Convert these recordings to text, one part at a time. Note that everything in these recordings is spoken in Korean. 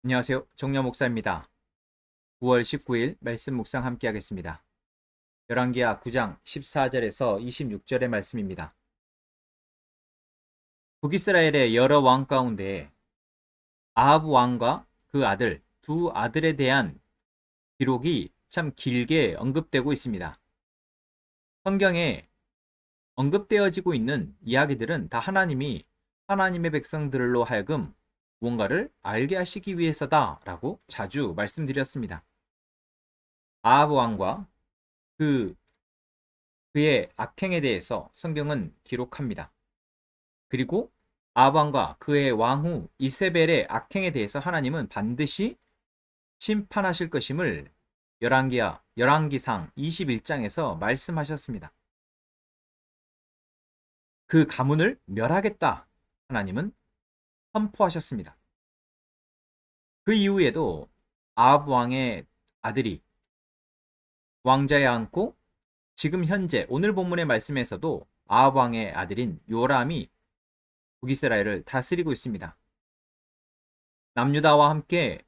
안녕하세요. 정려 목사입니다. 9월 19일 말씀 묵상 함께 하겠습니다. 열왕기하 9장 14절에서 26절의 말씀입니다. 북이스라엘의 여러 왕 가운데 아합 왕과 그 아들, 두 아들에 대한 기록이 참 길게 언급되고 있습니다. 성경에 언급되어지고 있는 이야기들은 다 하나님이 하나님의 백성들로 하여금 무언가를 알게 하시기 위해서다라고 자주 말씀드렸습니다. 아합 왕과 그 그의 악행에 대해서 성경은 기록합니다. 그리고 아합과 그의 왕후 이세벨의 악행에 대해서 하나님은 반드시 심판하실 것임을 열왕기상 21장에서 말씀하셨습니다. 그 가문을 멸하겠다 하나님은 선포하셨습니다. 그 이후에도 아합 왕의 아들이 왕자에 앉고 지금 현재 오늘 본문의 말씀에서도 아합 왕의 아들인 요람이 북이스라엘을 다스리고 있습니다. 남유다와 함께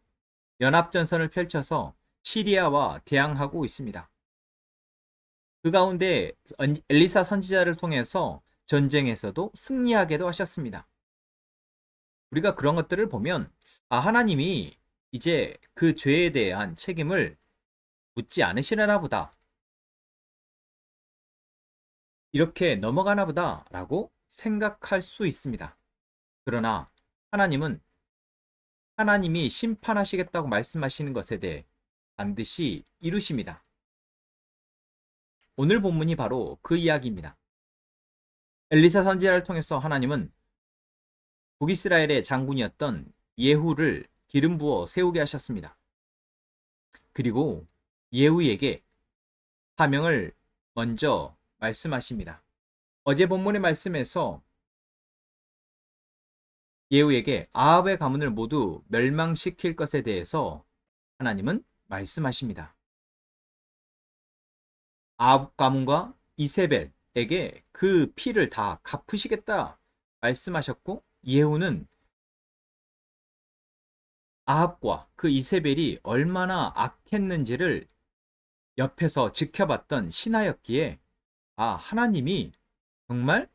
연합전선을 펼쳐서 시리아와 대항하고 있습니다. 그 가운데 엘리사 선지자를 통해서 전쟁에서도 승리하게도 하셨습니다. 우리가 그런 것들을 보면 하나님이 이제 그 죄에 대한 책임을 묻지 않으시려나 보다, 이렇게 넘어가나 보다 라고 생각할 수 있습니다. 그러나 하나님이 심판하시겠다고 말씀하시는 것에 대해 반드시 이루십니다. 오늘 본문이 바로 그 이야기입니다. 엘리사 선지자를 통해서 하나님은 북이스라엘의 장군이었던 예후를 기름 부어 세우게 하셨습니다. 그리고 예후에게 사명을 먼저 말씀하십니다. 어제 본문의 말씀에서 예후에게 아합의 가문을 모두 멸망시킬 것에 대해서 하나님은 말씀하십니다. 아합 가문과 이세벨에게 그 피를 다 갚으시겠다 말씀하셨고, 예후는 아합과 그 이세벨이 얼마나 악했는지를 옆에서 지켜봤던 신하였기에 하나님이 정말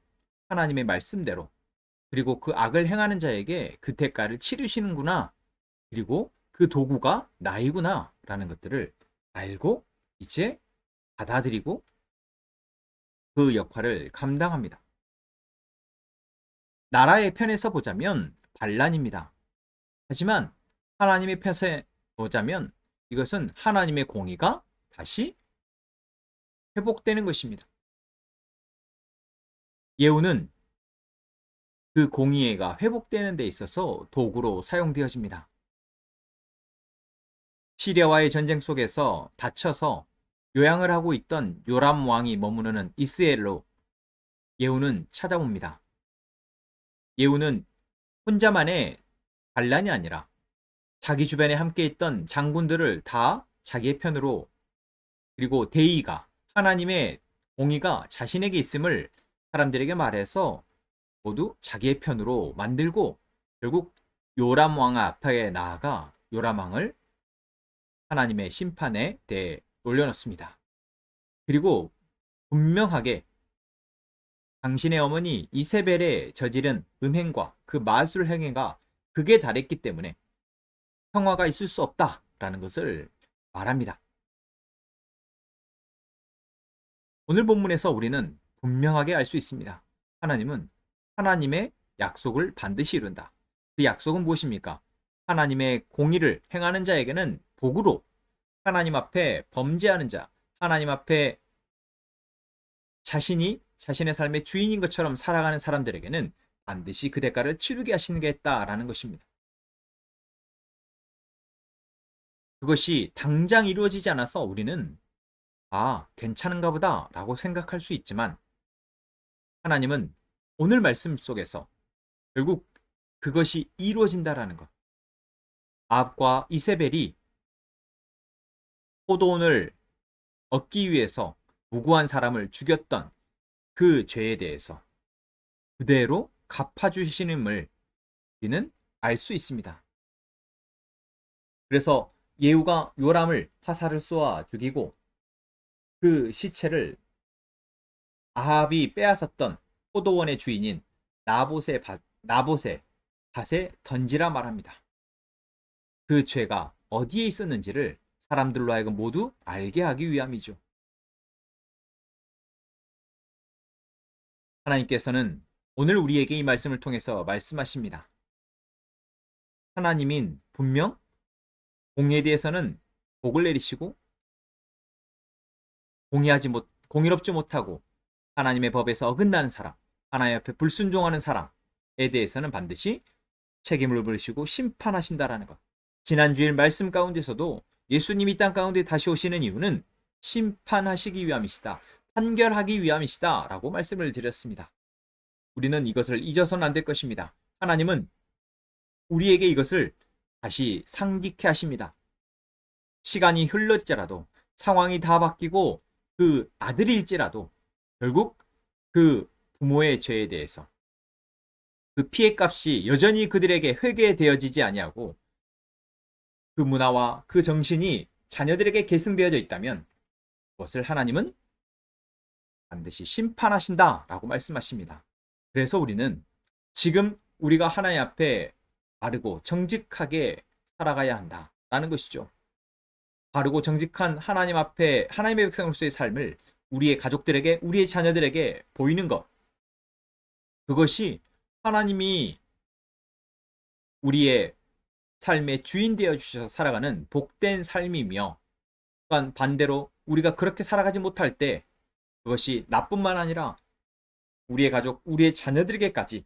하나님의 말씀대로, 그리고 그 악을 행하는 자에게 그 대가를 치르시는구나, 그리고 그 도구가 나이구나 라는 것들을 알고 이제 받아들이고 그 역할을 감당합니다. 나라의 편에서 보자면 반란입니다. 하지만 하나님의 편에서 보자면 이것은 하나님의 공의가 다시 회복되는 것입니다. 예후는 그 공의가 회복되는 데 있어서 도구로 사용되어집니다. 시리아와의 전쟁 속에서 다쳐서 요양을 하고 있던 요람 왕이 머무르는 이스라엘로 예후는 찾아옵니다. 예후는 혼자만의 반란이 아니라 자기 주변에 함께 있던 장군들을 다 자기의 편으로, 그리고 대의가, 하나님의 공의가 자신에게 있음을 사람들에게 말해서 모두 자기의 편으로 만들고, 결국 요람 왕 앞에 나아가 요람 왕을 하나님의 심판에 대해 올려놓습니다. 그리고 분명하게 당신의 어머니 이세벨의 저지른 음행과 그 마술 행위가 극에 달했기 때문에 평화가 있을 수 없다라는 것을 말합니다. 오늘 본문에서 우리는 분명하게 알 수 있습니다. 하나님은 하나님의 약속을 반드시 이룬다. 그 약속은 무엇입니까? 하나님의 공의를 행하는 자에게는 복으로, 하나님 앞에 범죄하는 자, 하나님 앞에 자신이 자신의 삶의 주인인 것처럼 살아가는 사람들에게는 반드시 그 대가를 치르게 하시겠다라는 것입니다. 그것이 당장 이루어지지 않아서 우리는 괜찮은가 보다 라고 생각할 수 있지만, 하나님은 오늘 말씀 속에서 결국 그것이 이루어진다라는 것. 아합과 이세벨이 포도원을 얻기 위해서 무고한 사람을 죽였던 그 죄에 대해서 그대로 갚아주시는을 우리는 알 수 있습니다. 그래서 예후가 요람을 화살을 쏘아 죽이고 그 시체를 아합이 빼앗았던 포도원의 주인인 나봇의 밭에 던지라 말합니다. 그 죄가 어디에 있었는지를 사람들로 하여금 모두 알게 하기 위함이죠. 하나님께서는 오늘 우리에게 이 말씀을 통해서 말씀하십니다. 하나님인 분명 공의에 대해서는 복을 내리시고 공의롭지 못하고 하나님의 법에서 어긋나는 사람, 하나님 앞에 불순종하는 사람에 대해서는 반드시 책임을 물으시고 심판하신다라는 것. 지난주일 말씀 가운데서도 예수님이 땅 가운데 다시 오시는 이유는 심판하시기 위함이시다. 판결하기 위함이시다. 라고 말씀을 드렸습니다. 우리는 이것을 잊어서는 안 될 것입니다. 하나님은 우리에게 이것을 다시 상기케 하십니다. 시간이 흘렀지라도 상황이 다 바뀌고 그 아들일지라도 결국 그 부모의 죄에 대해서 그 피해값이 여전히 그들에게 회개되어지지 아니하고 그 문화와 그 정신이 자녀들에게 계승되어져 있다면 그것을 하나님은 반드시 심판하신다라고 말씀하십니다. 그래서 우리는 지금 우리가 하나님 앞에 바르고 정직하게 살아가야 한다라는 것이죠. 바르고 정직한 하나님 앞에 하나님의 백성으로서의 삶을 우리의 가족들에게, 우리의 자녀들에게 보이는 것. 그것이 하나님이 우리의 삶의 주인 되어 주셔서 살아가는 복된 삶이며, 또한 반대로 우리가 그렇게 살아가지 못할 때 그것이 나뿐만 아니라 우리의 가족, 우리의 자녀들에게까지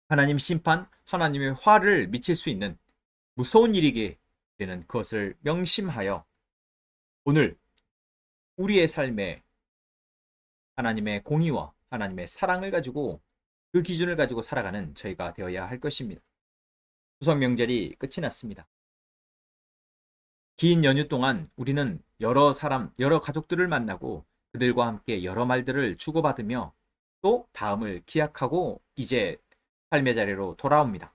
하나님 심판, 하나님의 화를 미칠 수 있는 무서운 일이게 되는 그것을 명심하여 오늘 우리의 삶에 하나님의 공의와 하나님의 사랑을 가지고 그 기준을 가지고 살아가는 저희가 되어야 할 것입니다. 추석 명절이 끝이 났습니다. 긴 연휴 동안 우리는 여러 사람, 여러 가족들을 만나고 그들과 함께 여러 말들을 주고받으며 또 다음을 기약하고 이제 삶의 자리로 돌아옵니다.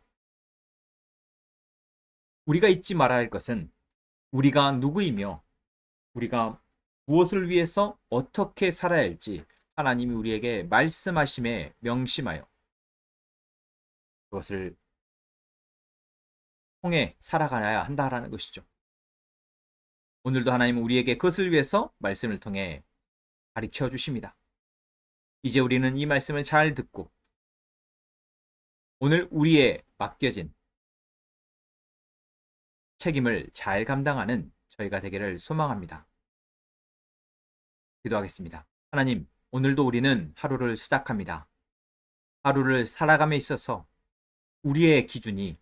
우리가 잊지 말아야 할 것은 우리가 누구이며 우리가 무엇을 위해서 어떻게 살아야 할지 하나님이 우리에게 말씀하심에 명심하여 그것을 통해 살아가야 한다라는 것이죠. 오늘도 하나님은 우리에게 그것을 위해서 말씀을 통해 가르쳐 주십니다. 이제 우리는 이 말씀을 잘 듣고 오늘 우리의 맡겨진 책임을 잘 감당하는 저희가 되기를 소망합니다. 기도하겠습니다. 하나님, 오늘도 우리는 하루를 시작합니다. 하루를 살아감에 있어서 우리의 기준이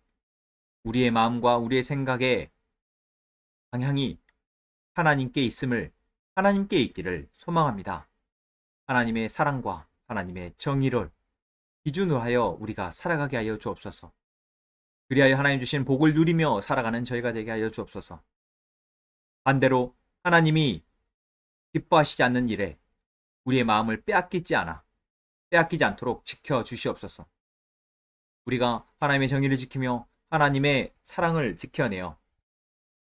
우리의 마음과 우리의 생각의 방향이 하나님께 있음을, 하나님께 있기를 소망합니다. 하나님의 사랑과 하나님의 정의를 기준으로 하여 우리가 살아가게 하여 주옵소서. 그리하여 하나님 주신 복을 누리며 살아가는 저희가 되게 하여 주옵소서. 반대로 하나님이 기뻐하시지 않는 일에 우리의 마음을 빼앗기지 않도록 지켜 주시옵소서. 우리가 하나님의 정의를 지키며 하나님의 사랑을 지켜내어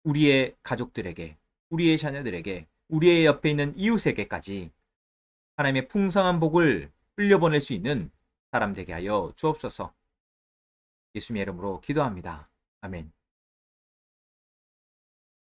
우리의 가족들에게, 우리의 자녀들에게, 우리의 옆에 있는 이웃에게까지 하나님의 풍성한 복을 흘려보낼 수 있는 사람 되게 하여 주옵소서. 예수님의 이름으로 기도합니다. 아멘.